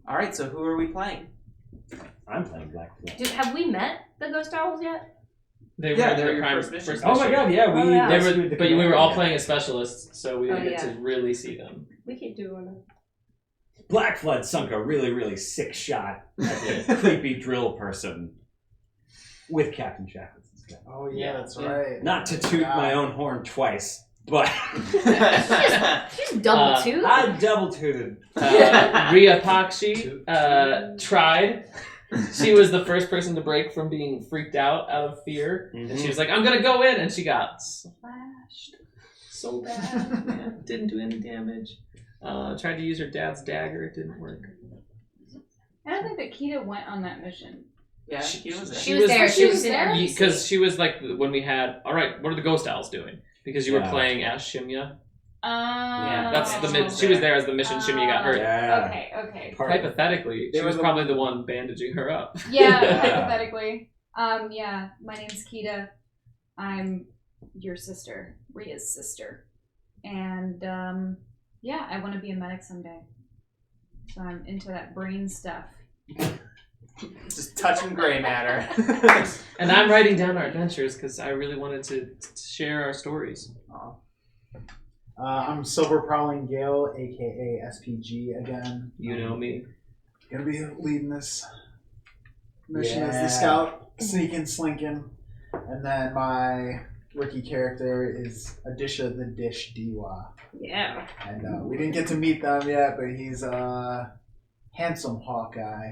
All right, so who are we playing? I'm playing Black Flag. Have we met the Ghost Owls yet? They Yeah, were there their your prime first mission. first Oh my god, yeah, we rescued the but we were commander. all playing as specialists, so we didn't Oh, get to really see them. We keep doing it. Black Flood sunk a really, really sick shot at the creepy drill person with Captain Shackleton's gun. Oh yeah, that's right. Not to toot my own horn twice, but She's double tooth. I double tooted. Rhea Pakshi tried. She was the first person to break from being freaked out of fear, and she was like, "I'm gonna go in," and she got slashed so bad. Yeah, didn't do any damage. Tried to use her dad's dagger, it didn't work. I don't think that Kita went on that mission. Yeah, she was there. She was there. She was there. Because she was like, when we had, all right, what are the Ghost Owls doing? Because you were playing as Shimya. Yeah, That's the she was there as the mission. Shimya got hurt. Okay. Hypothetically, she was probably the one bandaging her up. Yeah, hypothetically. Yeah, my name's Kita. I'm your sister, Rhea's sister. And, yeah, I want to be a medic someday. So I'm into that brain stuff. Just touching gray matter. And I'm writing down our adventures because I really wanted to share our stories. I'm Silver Prowling Gale, aka SPG again. You know me. Gonna be leading this mission as the scout, sneaking, slinking. And then my rookie character is Adisha the Dish Diwa. Yeah. And we didn't get to meet them yet, but he's a handsome Hawkeye.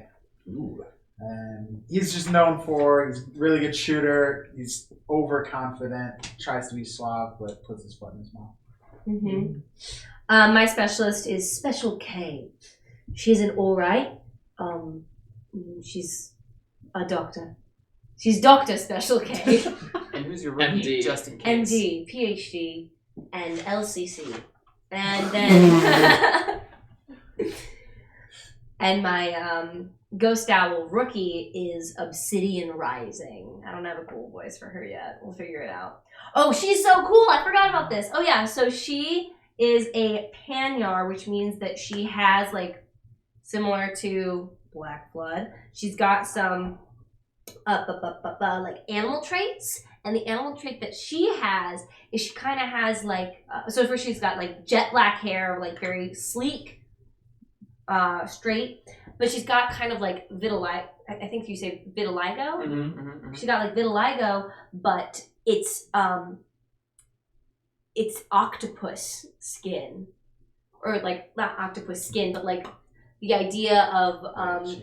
Ooh. And he's just known for, he's a really good shooter, he's overconfident, tries to be suave, but puts his foot in his mouth. Mm-hmm. My specialist is Special K. She's an alright. She's a doctor. She's Dr. Special K. And who's your rookie, MD. just in case? MD, PhD, and LCC. And then... and my Ghost Owl rookie is Obsidian Rising. I don't have a cool voice for her yet. We'll figure it out. Oh, she's so cool. I forgot about this. Oh, yeah. So she is a Panyar, which means that she has, like, similar to Black Flood, she's got some, like, animal traits. And the animal trait that she has is she kind of has, like, so first she's got, like, jet black hair, like, very sleek, straight. But she's got kind of, like, vitiligo. I think you say vitiligo. She got, like, vitiligo, but it's octopus skin, or like not octopus skin, but like the idea of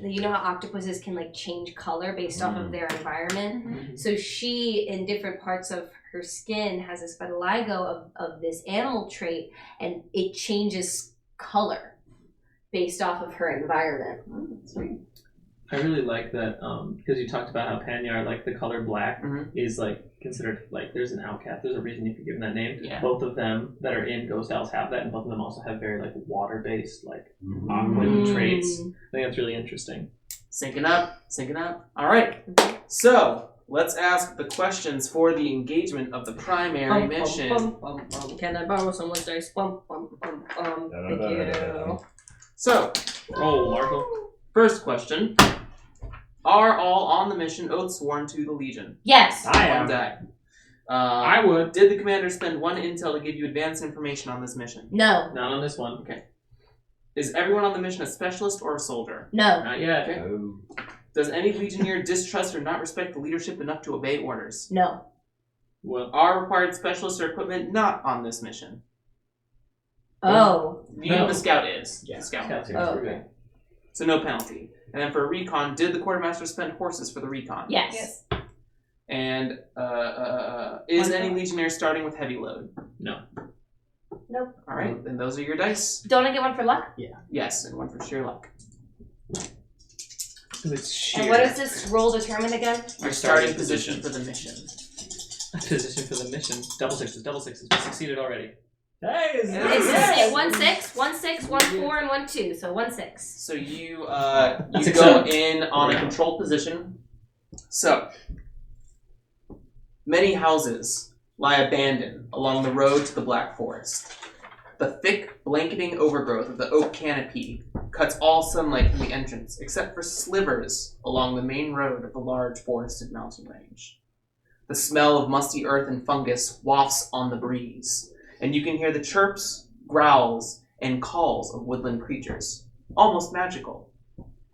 you know how octopuses can like change color based off of their environment. So she, in different parts of her skin, has this vitiligo of this animal trait, and it changes color based off of her environment. Sweet. I really like that because you talked about how Panyar, like the color black, is like considered like there's an outcast. There's a reason you could give them that name. Yeah. Both of them that are in Ghost Owls have that, and both of them also have very like water-based, like aqua traits. I think that's really interesting. Syncing up. All right. So let's ask the questions for the engagement of the primary mission. Can I borrow someone's dice? Thank you. So, Oh, Marco. first question. Are all on the mission oath sworn to the Legion? Yes. I One am. die. I would. Did the commander spend one intel to give you advanced information on this mission? No. Not on this one. Okay. Is everyone on the mission a specialist or a soldier? No. Not yet. Okay. Oh. Does any Legionnaire distrust or not respect the leadership enough to obey orders? No. Well, Are required specialists or equipment not on this mission? Oh. You know the scout is. Yeah. The scout. Scout's Oh, Okay. So no penalty. And then for recon, did the quartermaster spend horses for the recon? Yes. And is any Legionnaire starting with heavy load? No. Nope. All right, then those are your dice. Don't I get one for luck? Yes, and one for sheer luck. It's sheer. And what is this roll determined again? Your starting position for the mission. Position for the mission. Double sixes. We succeeded already. Hey, It's Yes. 1 6, 1 6, 1 4, and 1 2. So 1 6. So you That's go excellent. in on a controlled position. So many houses lie abandoned along the road to the Black Forest. The thick, blanketing overgrowth of the oak canopy cuts all sunlight from the entrance, except for slivers along the main road of the large forested mountain range. The smell of musty earth and fungus wafts on the breeze, and you can hear the chirps, growls, and calls of woodland creatures. Almost magical.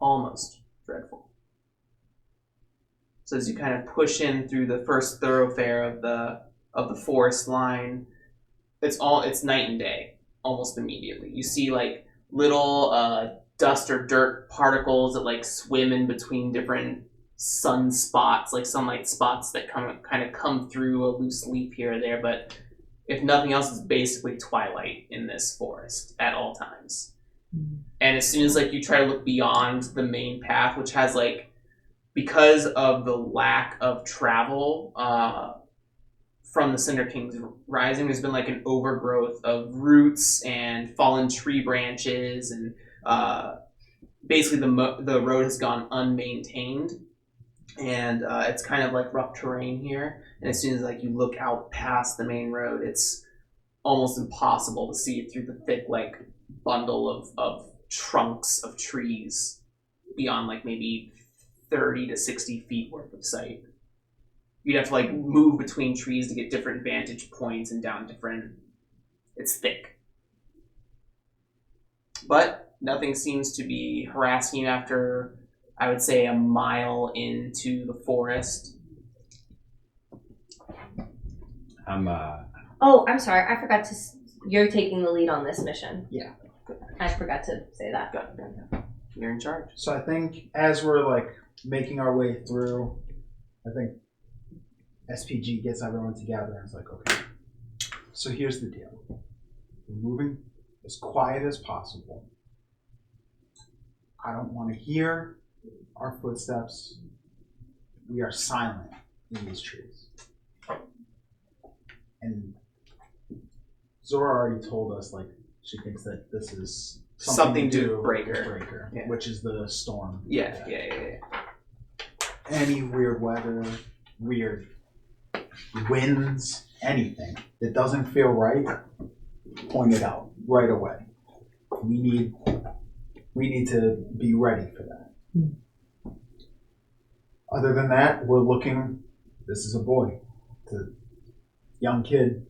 Almost dreadful. So as you kind of push in through the first thoroughfare of the forest line, it's night and day almost immediately. You see like little dust or dirt particles that like swim in between different sun spots, like sunlight spots that kind of come through a loose leaf here or there, but if nothing else, it's basically twilight in this forest at all times. And as soon as like you try to look beyond the main path, which has like, because of the lack of travel from the Cinder King's Rising, there's been like an overgrowth of roots and fallen tree branches, and basically the road has gone unmaintained, and it's kind of like rough terrain here. And as soon as like you look out past the main road, it's almost impossible to see it through the thick like bundle of trunks of trees beyond like maybe 30 to 60 feet worth of sight. You'd have to like move between trees to get different vantage points and down different. It's thick. But nothing seems to be harassing you after, I would say, a mile into the forest. Oh, I'm sorry. I forgot to. You're taking the lead on this mission. Yeah. I forgot to say that. You're in charge. So I think as we're like making our way through, I think SPG gets everyone together and it's like, okay, so here's the deal. We're moving as quiet as possible. I don't want to hear our footsteps. We are silent in these trees. And Zora already told us, like, she thinks that this is something to do with Breaker, yeah. which is the storm. Yeah. Any weird weather, weird winds, anything that doesn't feel right, point it out right away. We need to be ready for that. Other than that, we're looking. This is a boy, it's a young kid.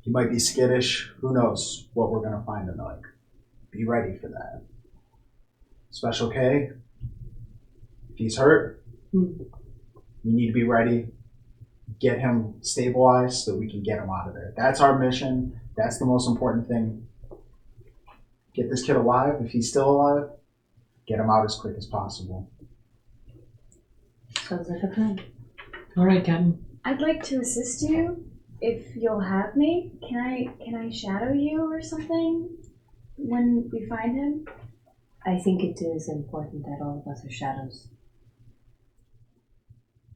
He might be skittish. Who knows what we're going to find him like. Be ready for that. Special K, if he's hurt, we need to be ready. Get him stabilized so that we can get him out of there. That's our mission. That's the most important thing. Get this kid alive. If he's still alive, get him out as quick as possible. Sounds like a plan. All right, Captain. I'd like to assist you if you'll have me. Can I shadow you or something when we find him? I think it is important that all of us are shadows.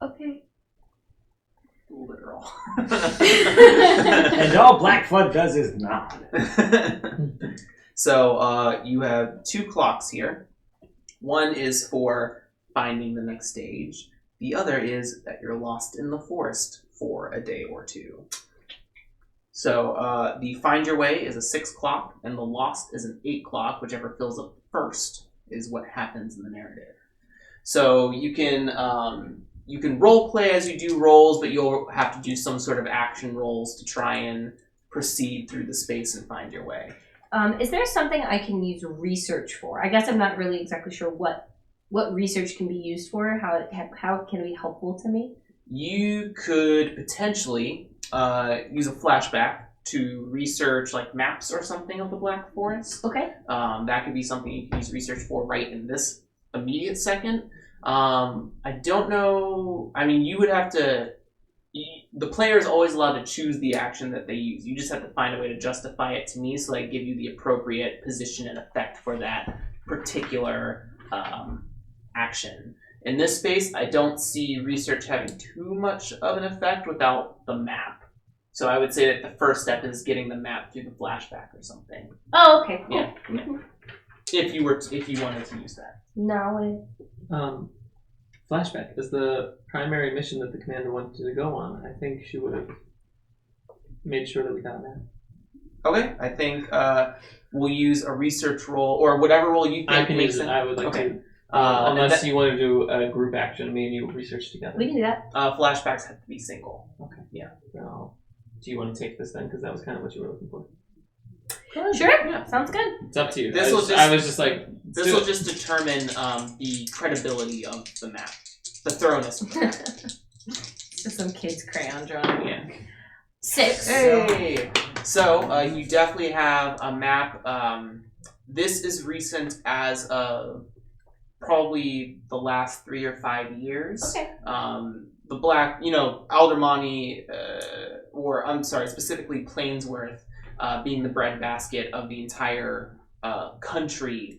Okay. Literal. And all Blackfoot does is nod. So you have two clocks here. One is for finding the next stage. The other is that you're lost in the forest for a day or two. So the find your way is a 6 o'clock, and the lost is an 8 o'clock. Whichever fills up first is what happens in the narrative. So you can role play as you do rolls, but you'll have to do some sort of action rolls to try and proceed through the space and find your way. Is there something I can use research for? I guess I'm not really exactly sure what research can be used for. How it can be helpful to me. You could potentially use a flashback to research like maps or something of the Black Forest. Okay. That could be something you can use research for right in this immediate second. I don't know. I mean, you would have to. The player is always allowed to choose the action that they use. You just have to find a way to justify it to me, so I give you the appropriate position and effect for that particular action. In this space, I don't see research having too much of an effect without the map. So I would say that the first step is getting the map through the flashback or something. Oh, okay. Cool. Yeah. If you wanted to use that. No. Flashback is the primary mission that the commander wanted to go on. I think she would have made sure that we got that. Okay, I think we'll use a research roll or whatever roll you think I can makes use it. sense. I would like Okay. to. And Unless that- you want to do a group action, me and you research together. We can do that. flashbacks have to be single. So, do you want to take this then? Because that was kind of what you were looking for. Sure. Yeah. Sounds good. It's up to you. This I will was, just- I was just like, This do will it. just determine the credibility of the map, the thoroughness of the map. Just some kid's crayon drawing. Yeah. 6. Hey. So you definitely have a map. This is recent as of probably the last 3 or 5 years. Okay. The black, Aldermani, or I'm sorry, specifically Plainsworth, being the breadbasket of the entire country.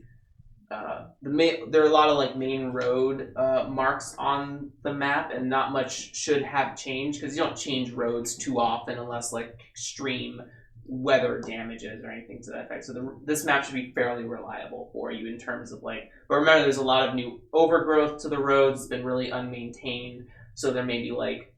There are a lot of like main road marks on the map, and not much should have changed because you don't change roads too often unless like extreme weather damages or anything to that effect. So this map should be fairly reliable for you in terms of like. But remember, there's a lot of new overgrowth to the roads. It's been really unmaintained, so there may be like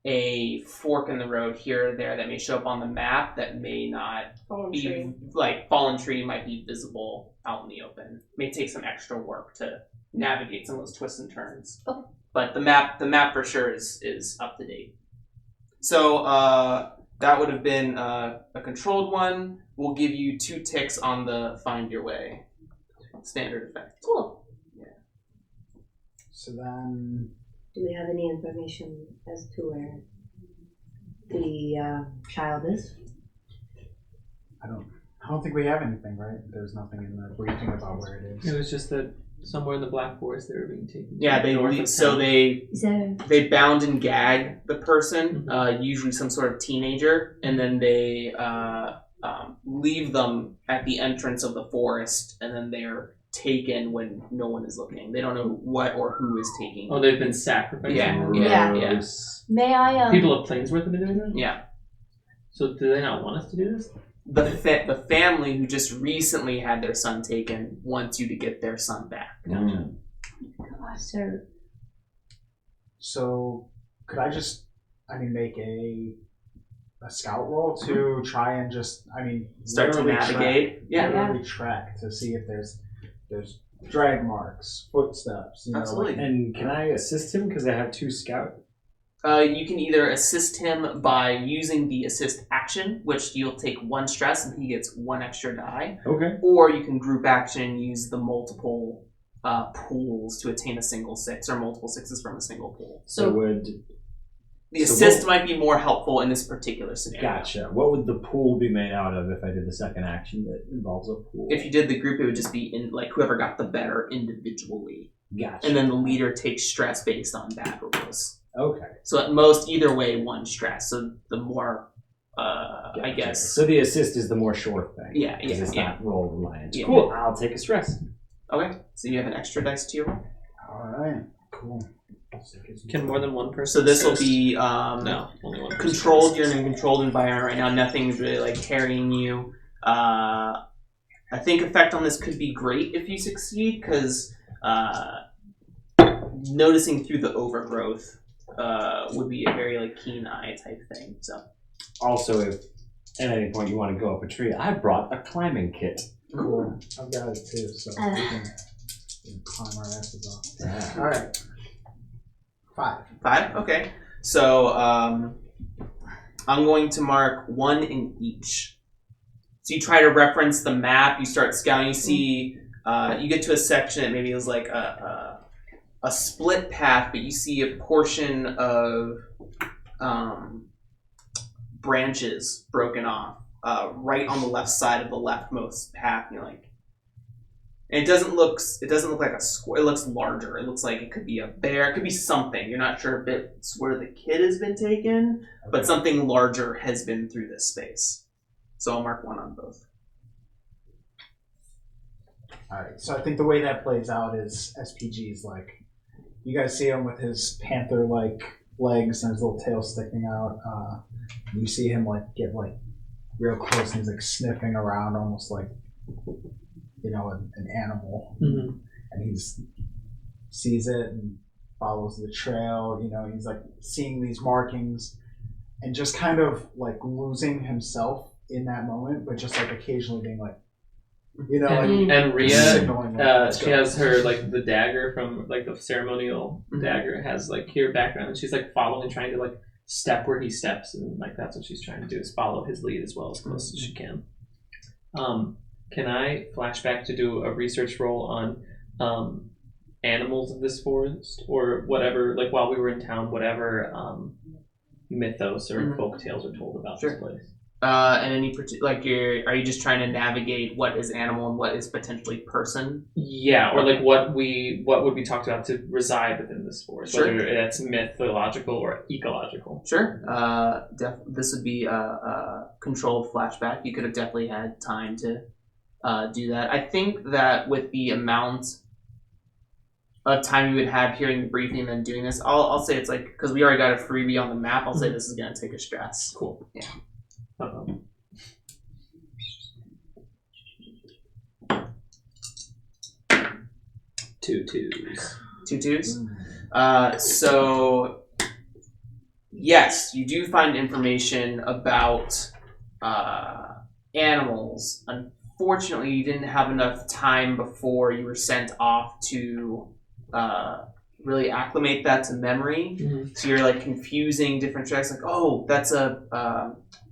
a fork in the road here or there that may show up on the map that may not be like fallen tree might be visible out in the open. May take some extra work to navigate some of those twists and turns. Okay. But the map for sure is up to date. So that would have been a controlled one. We'll give you 2 ticks on the find your way standard effect. Cool. So then, Do we have any information as to where the child is? I don't think we have anything, right? There's nothing in the briefing about where it It is. was just that somewhere in the Black Forest they were being taken. Yeah, north of so town. Is there? they bound and gag the person, Mhm. usually some sort of teenager, and then they leave them at the entrance of the forest, and then they're taken when no one is looking. They don't know what or who is taking Oh, them. they've been sacrificed. Yeah. Yeah. May I? People of Plainsworth have been doing that. Yeah. So do they not want us to do this? The family who just recently had their son taken wants you to get their son back. Sir. So could I just, make a scout roll to try and just, Start to literally navigate. Yeah. literally track to see if there's drag marks, footsteps. Absolutely. And can I assist him because I have 2 scout? You can either assist him by using the assist action, which you'll take 1 stress and he gets 1 extra die, Okay. or you can group action and use the multiple pools to attain a single 6 or multiple 6s from a single pool. So would The So assist might be more helpful in this particular scenario. gotcha. What would the pool be made out of if I did the second action that involves a pool? If you did the group, it would just be in like whoever got the better individually, Gotcha. and then the leader takes stress based on that rolls. Okay. So at most, either way, 1 stress. So the more, I Gotcha. guess. So the assist is the more sure thing. Yeah, Because yeah, it's yeah. not roll reliant. Yeah. Cool. I'll take a stress. Okay, so you have an extra dice to your roll. All right, cool. Can more than one person? So this will assist? be No, only one person. controlled. You're in a controlled environment right now. Nothing's really like carrying you. I think effect on this could be great if you succeed because noticing through the overgrowth would be a very like keen eye type thing. So Also, if at any point you want to go up a tree, I brought a climbing kit. Cool. I've got it too, so we can climb our asses off. Yeah. All right. 5. 5. Okay. So I'm going to mark 1 in each. So you try to reference the map. You start scouting. You see. You get to a section that maybe is like a split path, but you see a portion of branches broken off right on the left side of the leftmost path. And you're like, and it doesn't look like a square. It looks larger. It looks like it could be a bear. It could be something. You're not sure if it's where the kid has been taken, but something larger has been through this space. So I'll mark 1 on both. All right. So I think the way that plays out is SPG's like, you guys see him with his panther-like legs and his little tail sticking out. You see him like get like real close and he's like sniffing around, almost like an animal. Mm-hmm. And he's sees it and follows the trail. He's like seeing these markings and just kind of like losing himself in that moment, but just like occasionally being like, you know, like And Rhea, signaling. Like, she has her like the dagger from like the ceremonial dagger has like here background, and she's like following, trying to like step where he steps, and like that's what she's trying to do is follow his lead as well as close as she can. Can I flashback to do a research roll on animals of this forest or whatever, like while we were in town, whatever mythos or folk tales are told about this place? And any are you just trying to navigate what is animal and what is potentially person? Yeah, or like what would be talked about to reside within this forest, Sure. whether it's mythological or ecological. Sure. This would be a controlled flashback. You could have definitely had time to do that. I think that with the amount of time you would have hearing the briefing and then doing this, I'll say it's like, because we already got a freebie on the map, I'll say this is going to take a stress. Cool. Yeah. Uh-oh. Two twos. 2 2s. So, yes, you do find information about animals. Unfortunately, you didn't have enough time before you were sent off to really acclimate that to memory. Mm-hmm. So you're like confusing different tracks. Like, oh, that's I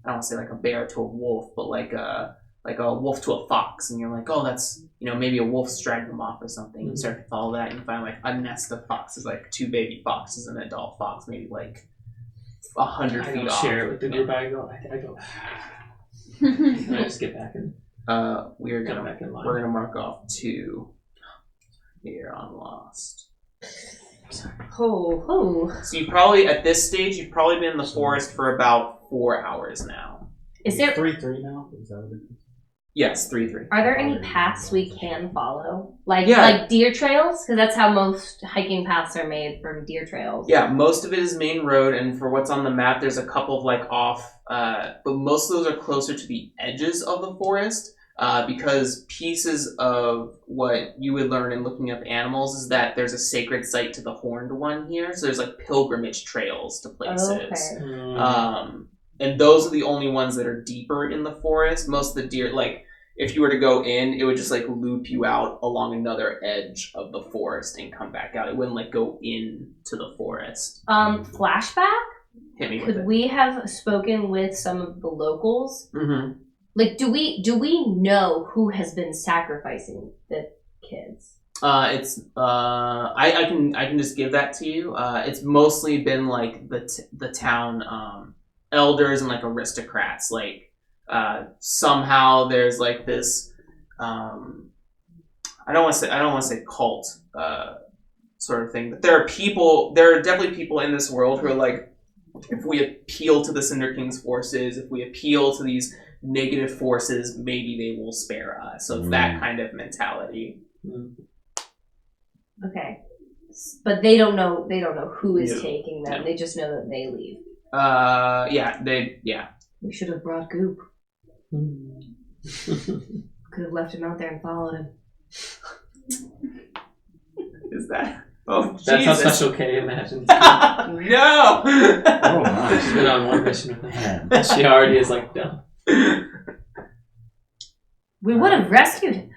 don't want to say like a bear to a wolf, but like a wolf to a fox, and you're like, oh, that's maybe a wolf's dragged them off or something. You start to follow that, and you find like a nest of foxes, like 2 baby foxes, and an adult fox, maybe like 100 feet off. Share it with the group. I go. And I just get back and We're get back in line. gonna mark off 2 here on Lost. Oh. So you probably at this stage you've probably been in the forest for about 4 hours now. Is there 3-3 now? Is that what it is? Yes, 3-3. Are there any paths we can follow? Like deer trails? Because that's how most hiking paths are made, from deer trails. Yeah, most of it is main road, and for what's on the map, there's a couple of like off, but most of those are closer to the edges of the forest, because pieces of what you would learn in looking up animals is that there's a sacred site to the horned one here, so there's like pilgrimage trails to places. Okay. And those are the only ones that are deeper in the forest. Most of the deer, like, if you were to go in, it would just, like, loop you out along another edge of the forest and come back out. It wouldn't, like, go into the forest. Flashback? Hit me with Could it. we have spoken with some of the locals? Mm-hmm. Like, do we know who has been sacrificing the kids? I can just give that to you. It's mostly been, like, the town, elders and like aristocrats, like somehow there's like this I don't want to say cult sort of thing, but there are definitely people in this world who are like, if we appeal to the Cinder King's forces, if we appeal to these negative forces, maybe they will spare us. So it's that kind of mentality. Okay, but they don't know who is taking them. No. They just know that they leave. Yeah. We should have brought Goop. Could have left him out there and followed him. Is that? Oh, That's how Jesus. Special K imagines. No! Oh, nice. She's been on one mission with him. She already is like done. We would have rescued him.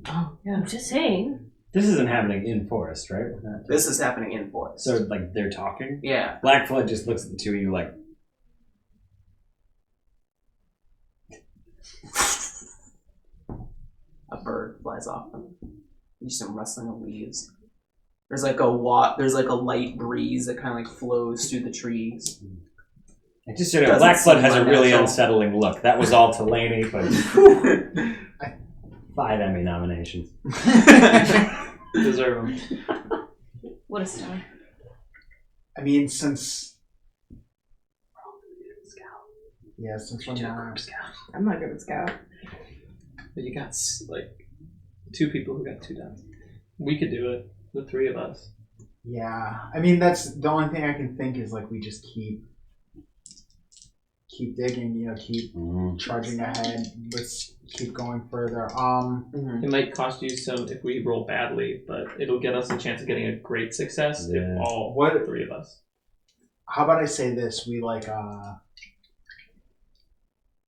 Oh, yeah. I'm just saying. This isn't happening in forest, right? This is happening in forest. So, like, they're talking? Yeah. Blackflood just looks at the two of you like, A bird flies off them. You see some rustling of leaves. There's like a light breeze that kind of like flows through the trees. I just said Doesn't Blackflood seem has a really unnatural. unsettling look. That was all to Laney, but 5 Emmy nominations. Deserve them. What a star. I mean, since we're not. I'm not good at scout. But you got like 2 people who got 2 dots. We could do it. The 3 of us. Yeah, I mean, that's the only thing I can think is like we just keep digging, keep charging ahead. Let's keep going further. It might cost you some if we roll badly, but it'll get us a chance of getting a great success if all 3 of us. How about I say this? We like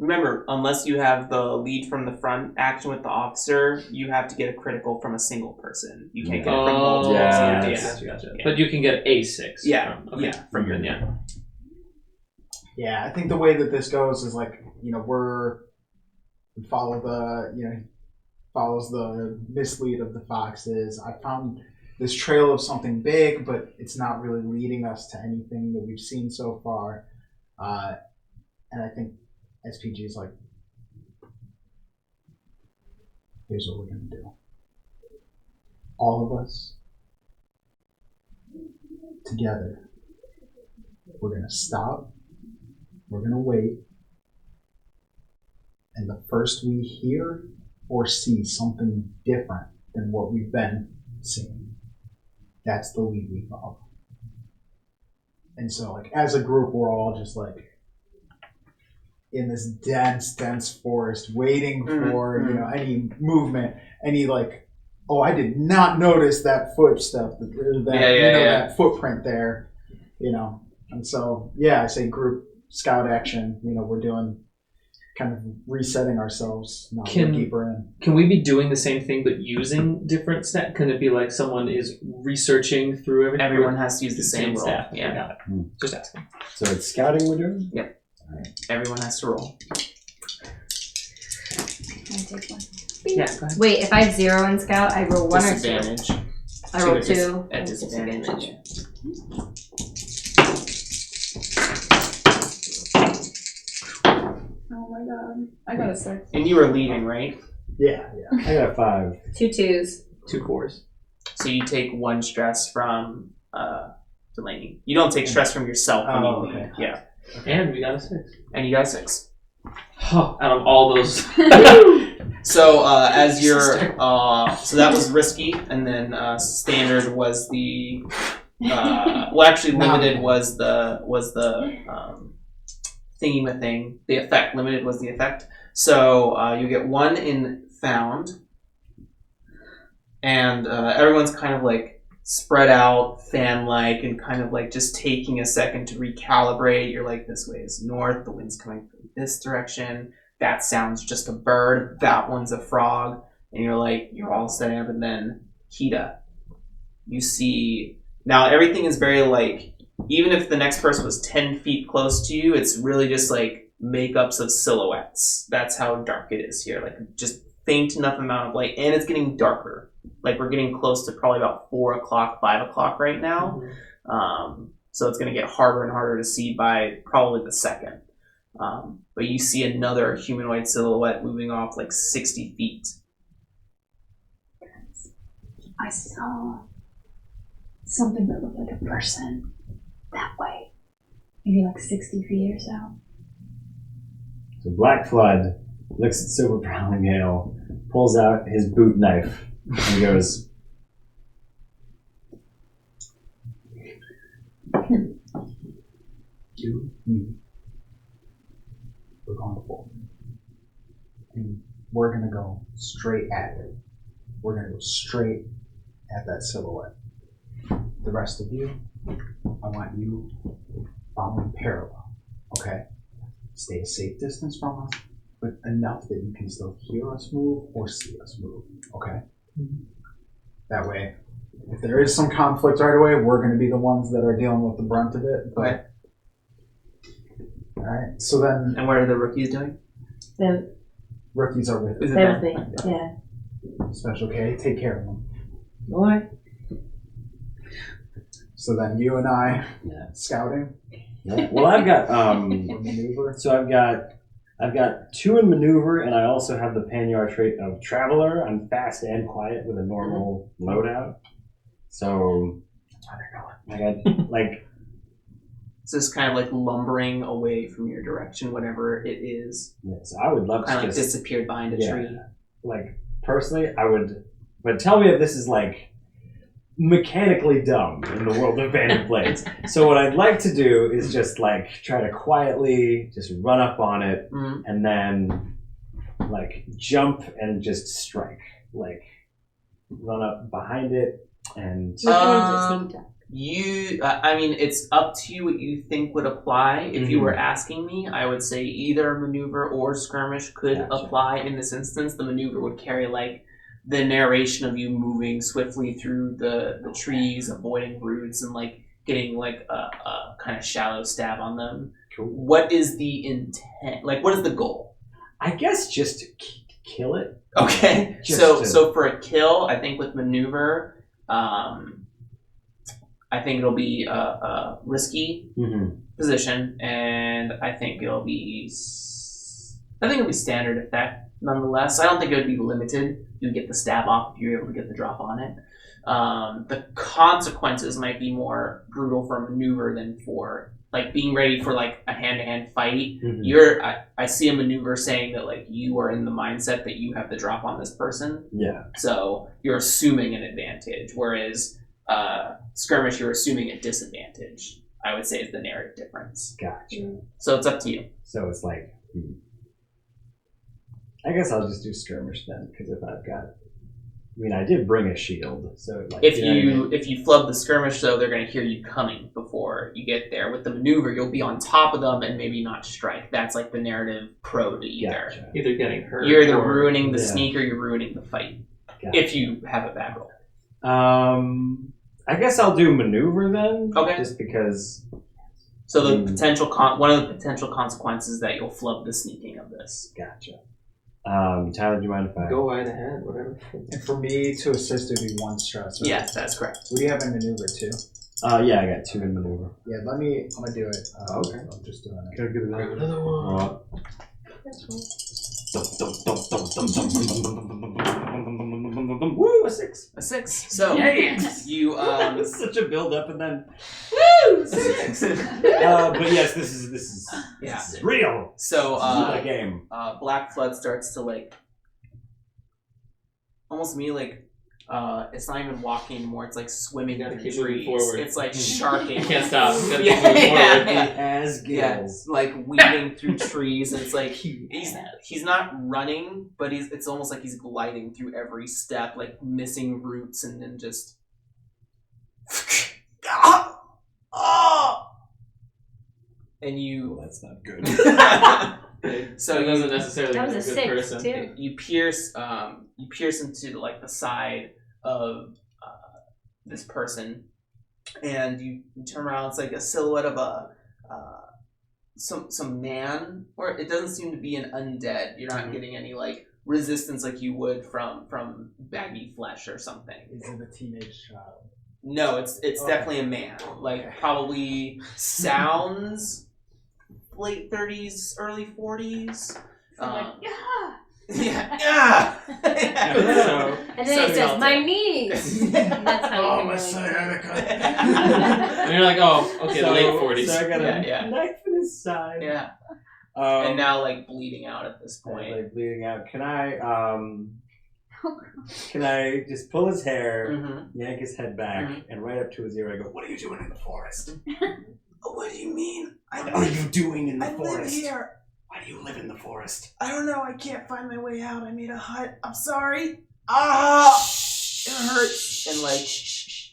Remember, unless you have the lead from the front action with the officer, you have to get a critical from a single person. You can't get it from multiple. yeah, Gotcha. But you can get a 6. Yeah, From your yeah. Yeah, I think the way that this goes is like, we follow follows the mislead of the foxes. I found this trail of something big, but it's not really leading us to anything that we've seen so far. And I think SPG is like, here's what we're going to do. All of us, together, we're going to stop, we're going to wait, and the first we hear or see something different than what we've been seeing, that's the lead we follow. And so, like, as a group, we're all just like in this dense forest, waiting for any movement, any like, oh, I did not notice that footstep, that footprint there, And so, I say group scout action. We're doing kind of resetting ourselves now we're deeper in. Can we be doing the same thing but using different stat? Can it be like someone is researching through everything? Everyone has to use the same roll. Stat. Yeah, got it. Just asking. So it's scouting we're doing? Yep. Everyone has to roll. Can I take one? Yeah, go ahead. Wait, if I have 0 in scout, I roll 1 or 2? Disadvantage. I roll So 2. At disadvantage. Oh my god. I got a 6. And you were leading, right? Yeah. I got a 5. 2 2s. 2 4s. So you take 1 stress from Delaney. You don't take stress from yourself when you lead. Okay. Yeah. And we got a 6. And you got a 6. Out of all those. So as you're, so that was risky, and then standard was the, limited was the thingy thing. The effect limited was the effect. So you get 1 in found, and everyone's kind of like spread out, fan-like, and kind of like just taking a second to recalibrate. You're like, this way is north. The wind's coming from this direction. That sounds just a bird. That one's a frog. And you're like, you're all setting up. And then Kita, you see, now everything is very like, even if the next person was 10 feet close to you, it's really just like makeups of silhouettes. That's how dark it is here. Like just faint enough amount of light. And it's getting darker. Like we're getting close to probably about 4 o'clock, 5 o'clock right now. So it's going to get harder and harder to see by probably the second. But you see another humanoid silhouette moving off like 60 feet. I saw something that looked like a person that way. Maybe like 60 feet or so. So Black Flood looks at Silver Prowling Gale, pulls out his boot knife, and goes, We're going forward. And we're going to go straight at it. We're going to go straight at that silhouette. The rest of you, I want you following parallel, okay? Stay a safe distance from us, but enough that you can still hear us move or see us move, okay? That way, if there is some conflict right away, we're going to be the ones that are dealing with the brunt of it. But, Okay. All right, so then And what are the rookies doing? rookies are with Is it They're them? with me. Yeah. Special K. Take care of them. Alright. So then you and I Yeah. scouting well, I've got or maneuver. So I've got 2 in maneuver, and I also have the Panyard trait of Traveler. I'm fast and quiet with a normal loadout. So That's why they're going. I got like It's just kind of like lumbering away from your direction, whatever it is. so I would love Kind to of like just disappeared behind a tree. like personally I would, but tell me if this is like mechanically dumb in the world of Bandit Blades. So what I'd like to do is just like try to quietly just run up on it and then like jump and just strike, like run up behind it and I mean, it's up to you what you think would apply. If you were asking me, I would say either maneuver or skirmish could apply in this instance. The maneuver would carry like the narration of you moving swiftly through the trees, avoiding roots, and like getting like a kind of shallow stab on them. Cool. What is the intent? Like, what is the goal? I guess just to kill it. Okay, so for a kill, I think with maneuver, I think it'll be a risky position, and I think it'll be standard effect nonetheless. I don't think it would be limited. You get the stab off if you're able to get the drop on it. The consequences might be more brutal for a maneuver than for like being ready for like a hand-to-hand fight. I see a maneuver saying that like you are in the mindset that you have the drop on this person. Yeah. So you're assuming an advantage, whereas skirmish you're assuming a disadvantage. I would say is the narrative difference. Gotcha. So it's up to you. So it's like, I guess I'll just do skirmish then, because if I've got, I mean, I did bring a shield, so like if you flub the skirmish, though, they're going to hear you coming before you get there. With the maneuver, you'll be on top of them and maybe not strike. That's like the narrative pro to either. Gotcha. Either getting hurt. You're either ruining the sneak or you're ruining the fight. Gotcha. If you have a bad roll. I guess I'll do maneuver then. Okay. Just because. So the potential one of the potential consequences is that you'll flub the sneaking of this. Gotcha. Tyler, do you mind if I go right ahead? Whatever. And for me to assist would be 1 stress. Right? Yes, that's correct. What do you have in maneuver too? Yeah, I got 2 in maneuver. Yeah, I'm gonna do it. Okay. I'm just doing it. Gotta get another one. Woo, a 6. A 6. So you It's such a build up and then woo 6. but yes, this is Yeah. this is real. So This is not a game. Black Flood starts to like almost me like it's not even walking anymore. It's like swimming You gotta through keep moving trees. forward. It's like sharking. You can't stop. You gotta Yeah, keep moving yeah, forward. yeah. As Yeah, gills. like weaving through trees, and it's like he's not running, but it's almost like he's gliding through every step, like missing roots, and then just and you. That's not good. So That doesn't necessarily That make was a a good 6 person. too. you pierce into like the side of this person, and you turn around. It's like a silhouette of a some man, or it doesn't seem to be an undead. You're not getting any like resistance like you would from baggy flesh or something. Is it a teenage child? No, it's Okay. definitely a man. Like probably sounds late 30s, early 40s. Yeah. So, And then it says, my knees. And that's how you can And you're like, oh, okay, late 40s. So I got a Yeah. knife in his side. Yeah. And now like bleeding out at this point. like bleeding out. Can I just pull his hair, Mm-hmm. yank his head back, and right up to his ear I go, "What are you doing in the forest? What do you mean? What are you doing in the I forest? live here. Why do you live in the forest?" I don't know. I can't find my way out. I made a hut. I'm sorry. Ah, it hurts. And like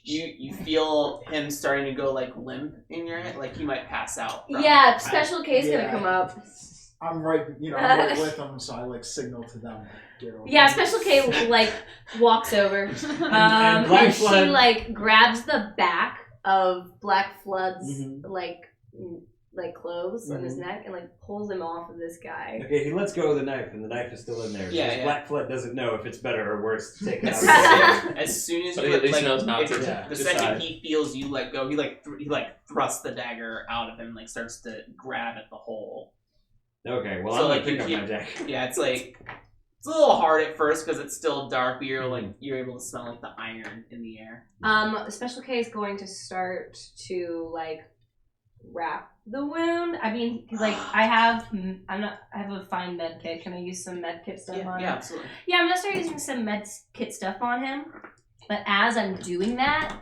you feel him starting to go like limp in your head, like he might pass out. from- Yeah, special case gonna Yeah. come up. I'm right with them, so I like signal to them. Get over. Yeah, special K like walks over, and Black and she Flood- like grabs the back of Black Flood's Mhm. like clothes on his neck and like pulls him off of this guy. Okay, he lets go of the knife, and the knife is still in there. Yeah, because yeah. Black Flood doesn't know if it's better or worse to take it As, out. as soon as But you he at least like, knows not if- to Yeah. the decide. second he feels you let go, he thrusts the dagger out of him, like starts to grab at the hole. Okay, well So, I'm like, gonna pick you up my deck. Yeah, it's like it's a little hard at first because it's still dark, but you're able to smell like the iron in the air. Special K is going to start to like wrap the wound. I mean, like I have a fine med kit. Can I use some med kit stuff on him? Yeah, absolutely. Yeah, I'm gonna start using some med kit stuff on him. But as I'm doing that,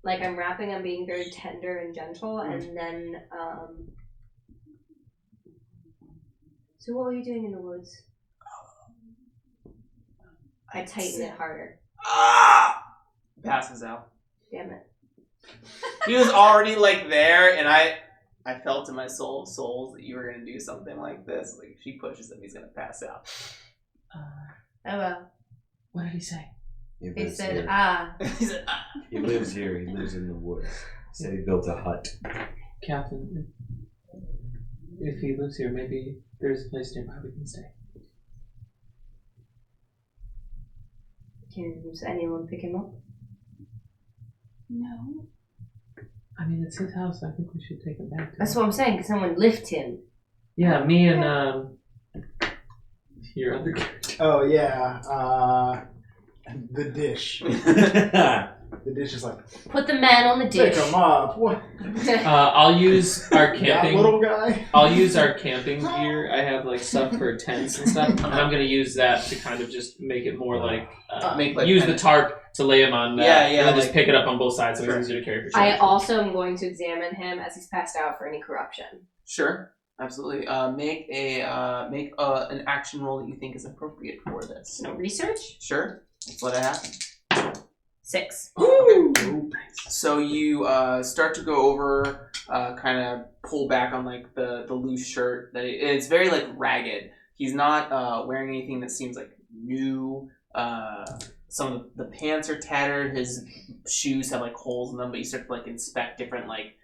like I'm wrapping, I'm being very tender and gentle, and then So what were you doing in the woods? I tighten it harder. Passes out. Damn it. He was already like there, and I felt in my soul of souls that you were gonna do something like this. Like if she pushes him, he's gonna pass out. Oh well. What did he say? He He lives said, here. He said, "Ah." He lives here. He lives in the woods. He said he built a hut. Captain, if he lives here, maybe there's a place nearby we can stay. Can anyone pick him up? No. I mean, it's his house. I think we should take him back to That's him. what I'm saying. Can someone lift him? Yeah, me and your other character. Oh yeah, the dish. The dish is like, Put the man on the pick dish. him up. What? I'll use our That camping. little guy. I'll use our camping gear. I have like stuff for tents and stuff, and I'm gonna use that to kind of just make it more like, Make, like, use kind the of- tarp to lay him on. Yeah, and then just like- pick it up on both sides so Sure. it's easier to carry. For I sure. also am going to examine him as he's passed out for any corruption. Sure, absolutely. Make an action roll that you think is appropriate for this. No research? Sure, let's let it happen. 6. So you start to go over, kind of pull back on like the loose shirt. It's very like ragged. He's not wearing anything that seems like new. Some of the pants are tattered. His shoes have like holes in them. But you start to like inspect different like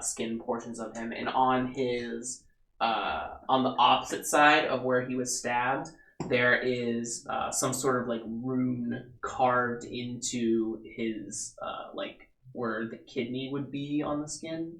skin portions of him, and on his on the opposite side of where he was stabbed, there is some sort of like rune carved into his like where the kidney would be on the skin.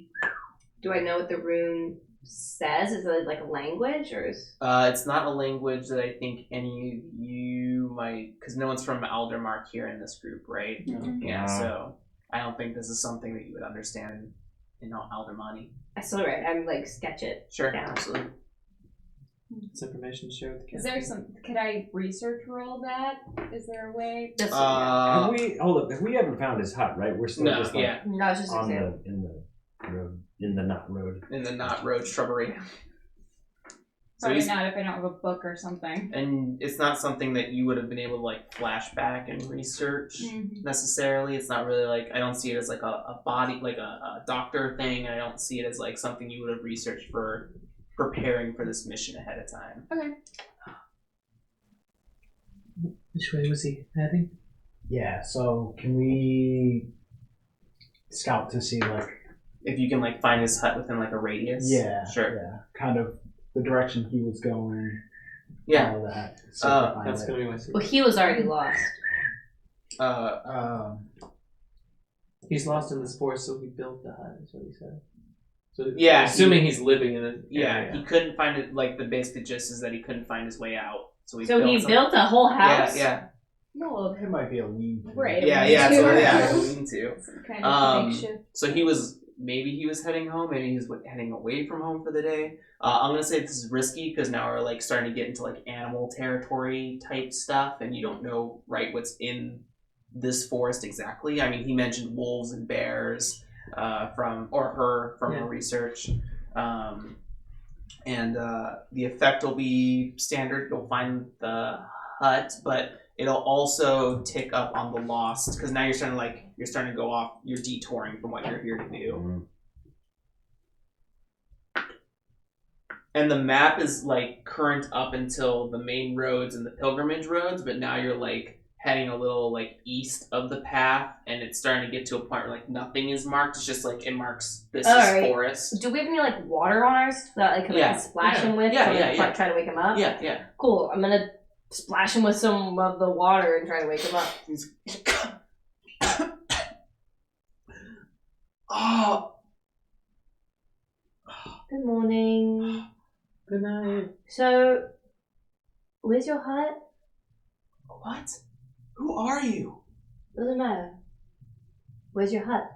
Do I know what the rune says? Is it like a language or is... It's not a language that I think any of you might, because no one's from Aldermark here in this group, right? Mhm. Yeah, so I don't think this is something that you would understand in Aldermani. I still right. I'm like sketch it. Sure, Yeah. absolutely. It's information to share with the Is there some? Could I research roll that? Is there a way? Just Have we? Hold up. Have we ever found his hut? Right? We're still No, just like yeah, no, it's just on example. in the not road. in the not road shrubbery. So Probably he's, not if I don't have a book or something. and it's not something that you would have been able to like flash back and research necessarily. It's not really like, I don't see it as like a body, like a doctor thing. I don't see it as like something you would have researched for preparing for this mission ahead of time. Okay. Which way was he heading? Yeah. So can we scout to see like? If you can like find his hut within like a radius. Yeah. Sure. Yeah. Kind of the direction he was going. Yeah. All that. So we can find That's it. gonna be my Well, he was already lost. He's lost in this forest, so he built the hut. Is what he said. So Yeah, assuming he's living in it. Yeah, he couldn't find it. Like the basic gist is that he couldn't find his way out. So he So he something. built a whole house? Yeah, No, it might be a lead. Right. yeah, yeah. Me So too. yeah, I mean to. Kind of makeshift. So he was heading home. Maybe he was heading away from home for the day. I'm gonna say this is risky because now we're like starting to get into like animal territory type stuff, and you don't know right what's in this forest exactly. I mean, he mentioned wolves and bears from her research, and the effect will be standard. You'll find the hut, but it'll also tick up on the lost because now you're starting to go off. You're detouring from what you're here to do. And the map is like current up until the main roads and the pilgrimage roads, but now you're like heading a little like east of the path, and it's starting to get to a point where like nothing is marked. It's just like it marks this is Alright. forest. Do we have any like water on ours that I could like splash him with? Yeah, to, yeah, like, yeah. Try to wake him up? Yeah. Cool. I'm gonna splash him with some of the water and try to wake him up. Oh, Good morning. Good night. So, where's your hut? what? Who are you? Doesn't matter. Where's your hut?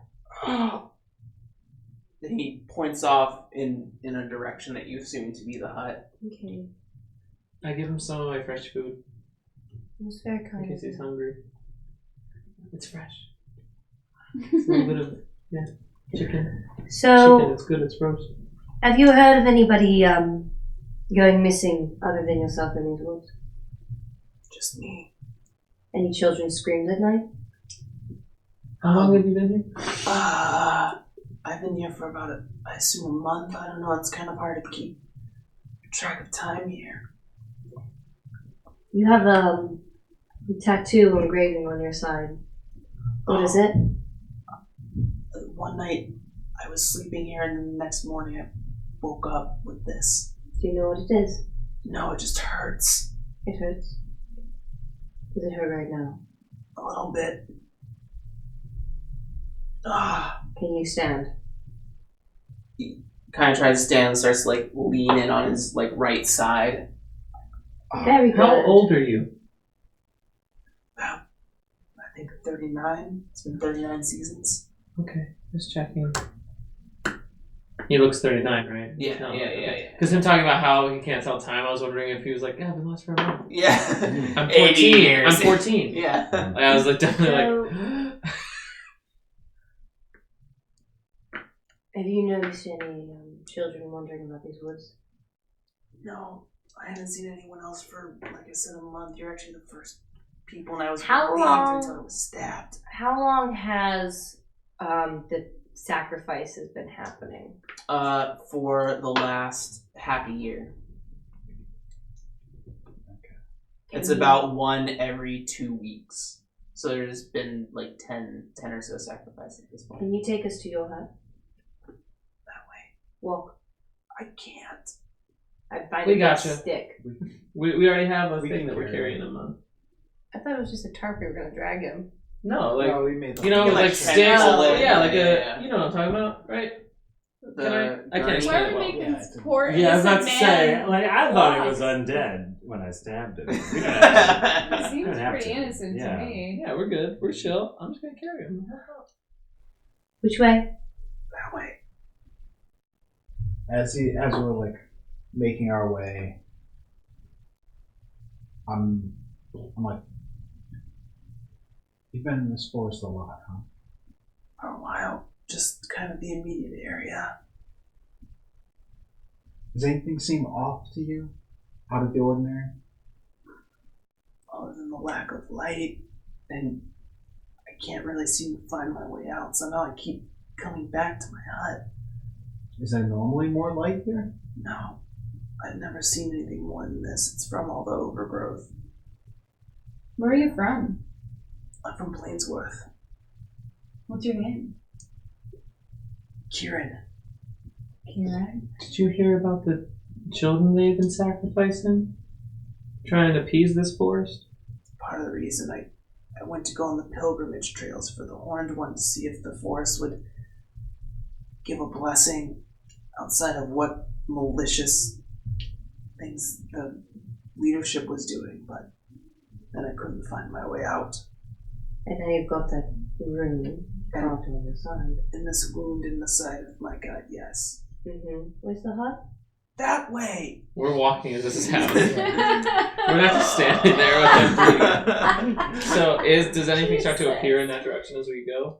Then he points off in a direction that you assume to be the hut. Okay. I give him some of my fresh food That's very in kind case of he's you. hungry. It's fresh. It's a little bit of chicken. So, Chicken, it's good. It's roast. have you heard of anybody going missing other than yourself in these woods? Just me. Any children screamed at night? How long have you been here? I've been here for about, I assume, a month. I don't know. It's kind of hard to keep track of time here. You have a tattoo engraving on your side. What is it? One night, I was sleeping here, and then the next morning, I woke up with this. Do you know what it is? No, it just hurts. It hurts. Does it hurt right now? A little bit. Can you stand? He kind of tries to stand and starts to, like, lean in on his, like, right side. Very good. How old are you? I think 39. It's been 39 seasons. Okay, just checking. He looks 39, right? Yeah, No. yeah. Because him talking about how he can't tell time, I was wondering if he was like, yeah, I've been lost for a month. Yeah. I'm 80 14. years. I'm 14. Yeah. Like, I was like, definitely like, Have you noticed any children wandering about these woods? No, I haven't seen anyone else for, like I said, a month. You're actually the first people, and I was How relieved long- until I was stabbed. How long has the sacrifices been happening? For the last half a year. It's about one every 2 weeks. So there's been like 10 or so sacrifices at this point. Can you take us to your hut? That way. Walk. I can't. I find We a gotcha. stick. we already have a We thing can that we're carry carrying him on. I thought it was just a tarp we were gonna drag him. No, like, No, we made you know, You like, like sticks. tendril it. Yeah, like Yeah. you know what I'm talking about, right? The I can't gurney. explain Why it are we well. making Yeah, it's a- poor Yeah, I was about to innocent say, man like, I thought it walk? was undead when I stabbed it. We don't have He to- seems don't have pretty to. innocent Yeah. to me. Yeah, we're good. We're chill. I'm just gonna carry him. Which way? That way. As we're like making our way, I'm like, you've been in this forest a lot, huh? For a while. Just kind of the immediate area. Does anything seem off to you? Out of the ordinary? Other than the lack of light, and I can't really seem to find my way out. Somehow I keep coming back to my hut. Is there normally more light here? No, I've never seen anything more than this. It's from all the overgrowth. Where are you from? I'm from Plainsworth. What's your name? Kieran. Kieran. Did you hear about the children they've been sacrificing? Trying to appease this forest? Part of the reason I went to go on the pilgrimage trails for the Horned One to see if the forest would give a blessing outside of what malicious things the leadership was doing, but then I couldn't find my way out. And now you've got that rune carved on the side. And this wound in the side of my gut, yes. Mm-hmm. Where's the hut? That way! We're walking as this is happening. We're not just standing there with them breathing. So does anything start to appear in that direction as we go?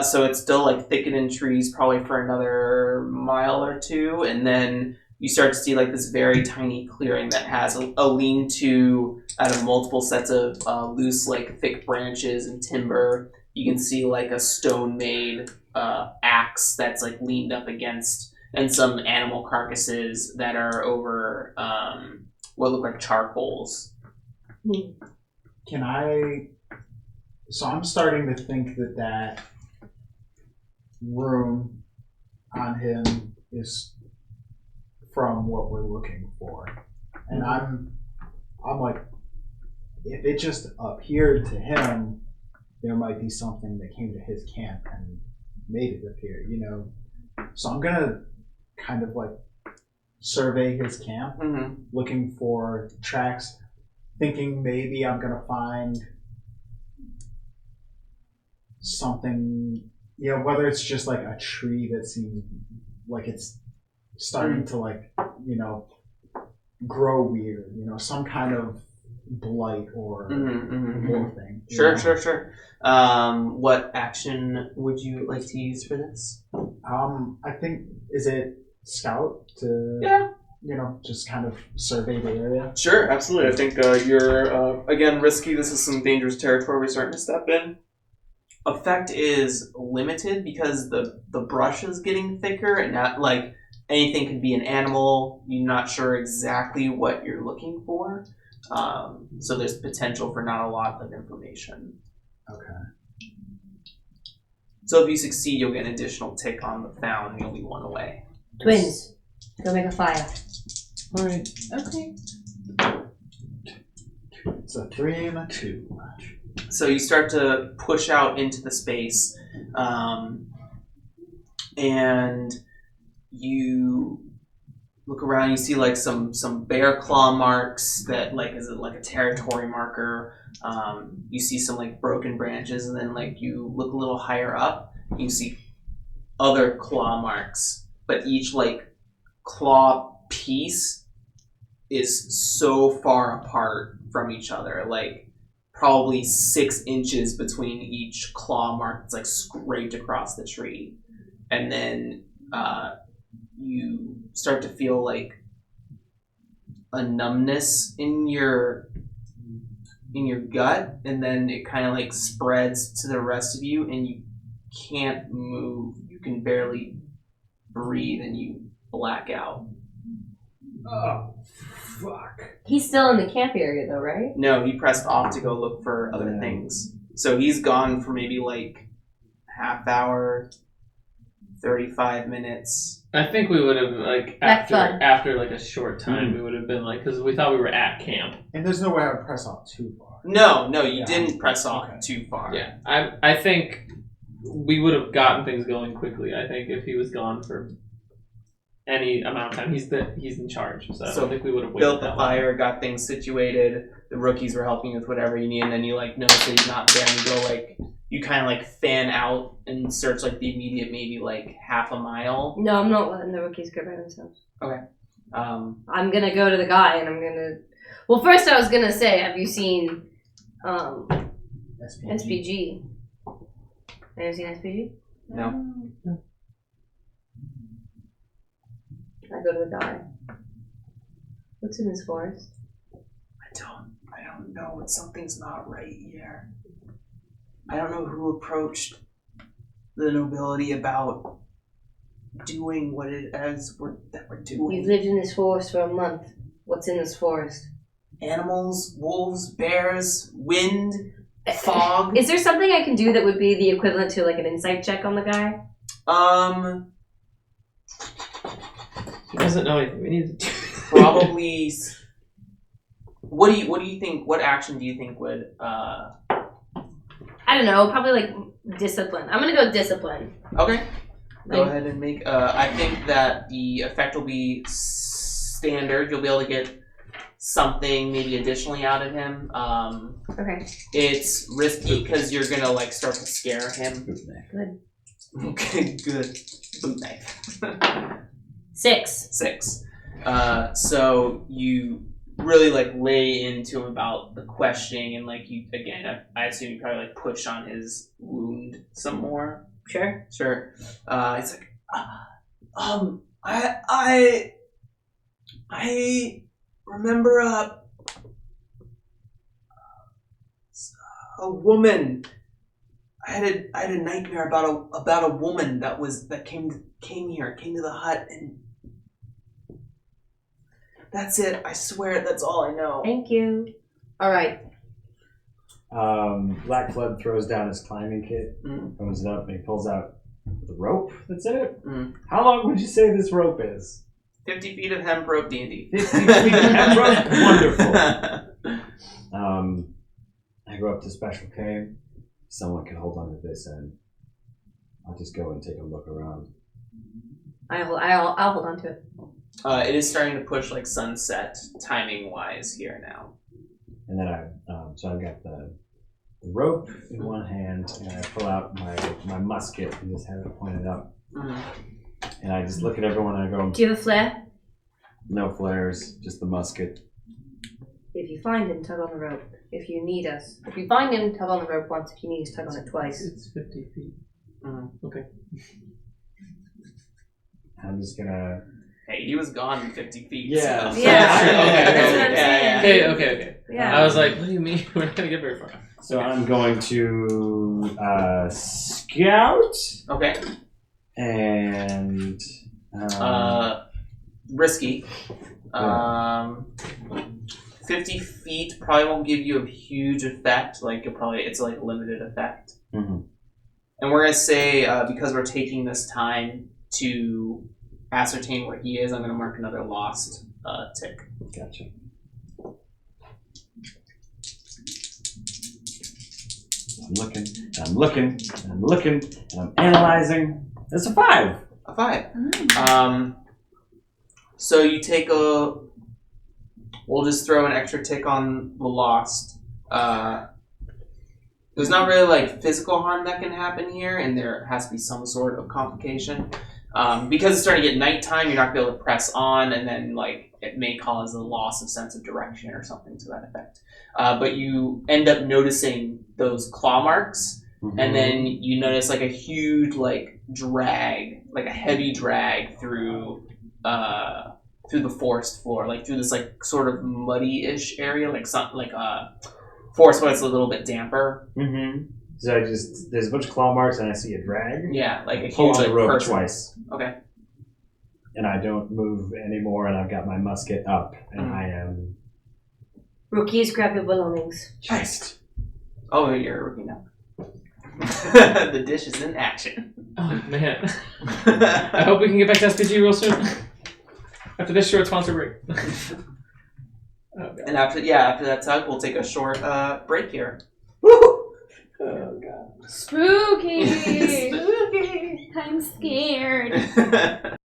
So it's still like thickened trees probably for another mile or two, and then you start to see like this very tiny clearing that has a lean-to out of multiple sets of loose, like thick branches and timber. You can see like a stone-made axe that's like leaned up against, and some animal carcasses that are over what look like charcoals. Can I? So I'm starting to think that room on him is from what we're looking for, and I'm like, if it just appeared to him, there might be something that came to his camp and made it appear, you know. So I'm gonna kind of like survey his camp, looking for tracks, thinking maybe I'm gonna find something, you know, whether it's just like a tree that seems like it's starting to like, you know, grow weird, you know, some kind of blight or more thing. you know? Sure. What action would you like to use for this? I think, is it scout to, you know, just kind of survey the area? Sure, absolutely. I think you're, again, risky. This is some dangerous territory we're starting to step in. effect is limited because the brush is getting thicker and not like anything could be an animal. You're not sure exactly what you're looking for. So there's potential for not a lot of information. Okay. So if you succeed, you'll get an additional tick on the found and you'll be 1 away. Twins, go make a fire. All right. Okay. It's a 3 and a 2. So you start to push out into the space, and you look around. You see like some bear claw marks that like is like a territory marker. You see some like broken branches, and then like you look a little higher up, you see other claw marks, but each like claw piece is so far apart from each other, like probably 6 inches between each claw mark. It's like scraped across the tree, and then you start to feel like a numbness in your gut, and then it kind of like spreads to the rest of you, and you can't move. You can barely breathe, and you black out. Oh, fuck. He's still in the camp area though, right? No, he pressed off to go look for other things. So he's gone for maybe like half hour, 35 minutes. I think we would have like after like a short time we would have been like, because we thought we were at camp. And there's no way I would press off too far. No, you didn't press off too far. Yeah, I think we would have gotten things going quickly. I think if he was gone for any amount of time, he's in charge. So I don't think we would have built the fire, got things situated. The rookies were helping with whatever you need, and then you like notice that he's not there, and you go like you kind of like fan out and search like the immediate maybe like half a mile. No, I'm not letting the rookies go by themselves. Okay. I'm gonna go to the guy and I'm gonna. Well, first I was gonna say, have you seen SPG? Have you seen SPG? No. I go to the guy. What's in this forest? I don't know. But something's not right here. I don't know who approached the nobility about doing what it is that we're doing. You've lived in this forest for a month. What's in this forest? Animals, wolves, bears, wind, fog. Is there something I can do that would be the equivalent to like an insight check on the guy? He doesn't know anything. We need to Probably. What do you think? What action do you think would? I don't know. Probably like discipline. I'm gonna go discipline. Okay. Go ahead and make. I think that the effect will be standard. You'll be able to get something maybe additionally out of him. Okay. It's risky because you're gonna like start to scare him. Good. Okay, good. Boot knife. 6. 6. So you really like lay into him about the questioning, and like you again, I assume you probably like push on his wound some more. Sure. Sure. It's like, I remember a woman. I had a nightmare about a woman that came to the hut, and that's it. I swear, that's all I know. Thank you. All right. Black Flood throws down his climbing kit, opens it up, and he pulls out the rope that's in it. How long would you say this rope is? 50 feet of hemp rope, D&D. 50 feet of hemp rope? Wonderful. I go up to Special K. Someone can hold on to this end. I'll just go and take a look around. I'll hold on to it. It is starting to push like sunset timing wise here now. And then so I've got the rope in one hand, and I pull out my musket and just have it pointed up. And I just look at everyone and I go, do you have a flare? No flares, just the musket. If you find him, tug on the rope. If you need us. If you find him, tug on the rope once. If you need us, tug on it twice. It's 50 feet. Okay. I'm just gonna... Hey, he was gone 50 feet. Yeah. So. Yeah. Okay. That's what I'm saying. Okay. Yeah. I was like, what do you mean? We're not gonna get very far. So I'm going to scout Okay. and Risky. 50 feet probably won't give you a huge effect. Like it's like a limited effect. Mhm. And we're gonna say because we're taking this time to ascertain where he is, I'm gonna mark another lost tick. Gotcha. I'm looking, and I'm analyzing. It's a 5. A 5. So you take a. We'll just throw an extra tick on the lost. There's not really like physical harm that can happen here, and there has to be some sort of complication. Because it's starting to get nighttime, you're not gonna be able to press on, and then like it may cause a loss of sense of direction or something to that effect. But you end up noticing those claw marks, and then you notice like a huge like drag, like a heavy drag through the forest floor, like through this like sort of muddy-ish area, like something like forest where it's a little bit damper. Mm-hmm. So there's a bunch of claw marks and I see a drag. Yeah, like a Pull huge on like the rope person. twice. Okay. And I don't move anymore, and I've got my musket up, and I am Rookies, grab your belongings. chased. Oh, you're a rookie now. The dish is in action. Oh man. I hope we can get back to SPG real soon. After this short sponsor break. Oh, God. And after that tug, we'll take a short break here. Oh god. Spooky. Spooky. I'm scared.